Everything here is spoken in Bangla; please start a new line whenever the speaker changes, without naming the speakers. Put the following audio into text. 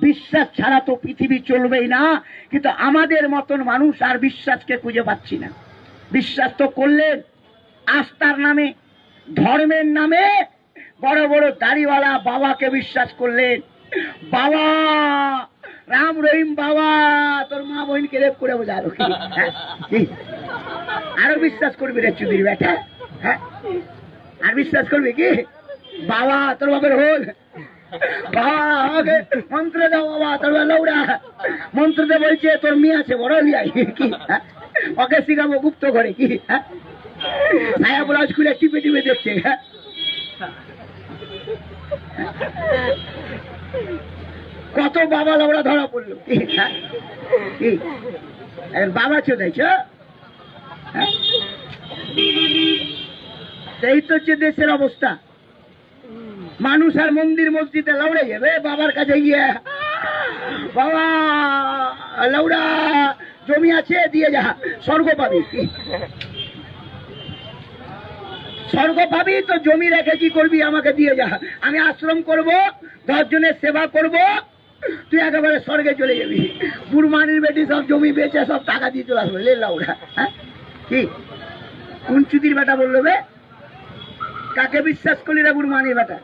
বিশ্বাস ছাড়া তো পৃথিবী চলবেই না। কিন্তু আমাদের মতন মানুষ আর বিশ্বাসকে খুঁজে পাচ্ছি না। বিশ্বাস তো করলেন আস্থার নামে, ধর্মের নামে বড় বড় দাড়িওয়ালা বাবাকে বিশ্বাস করলেন। বাবা রাম রহিম বাবা, তোর মা বোনকে রেপ করে বোঝা আরো বিশ্বাস করবি রে চুদির বেটা? হ্যাঁ, আর বিশ্বাস করবি কি? বাবা তোর বাপের হল, বাবা আমাকে মন্ত্র দাও, বাবা তোর লৌড়া মন্ত্রতে বলছে তোর মেয়ে আছে বড় লিয়াই কি, ওকে শিখাবো গুপ্ত ঘরে কি? ছায়া ব্লাউজ খুলে টিপে টিপে দেখছে। কত বাবা লৌড়া ধরা পড়লো কি? বাবা চোদাইছ। এই তো হচ্ছে দেশের অবস্থা। মানুষ আর মন্দির মসজিদে লৌড়ে যাবে বাবার কাছে গিয়ে, বাবা লৌড়া জমি আছে দিয়ে যা, স্বর্গ পাবি। স্বর্গ পাবি তো জমি রেখে কি করবি? আমাকে দিয়ে যা, আমি আশ্রম করব, 10 জনের সেবা করব, তুই একেবারে স্বর্গে চলে যাবি। বুড়মানির বেটি সব জমি বেচে সব টাকা দিয়ে চলে আসবে। লাউড়া হ্যাঁ কি কোন চুদির বেটা বললো বে? কাকে বিশ্বাস করলি রে বুড়মানির বেটা?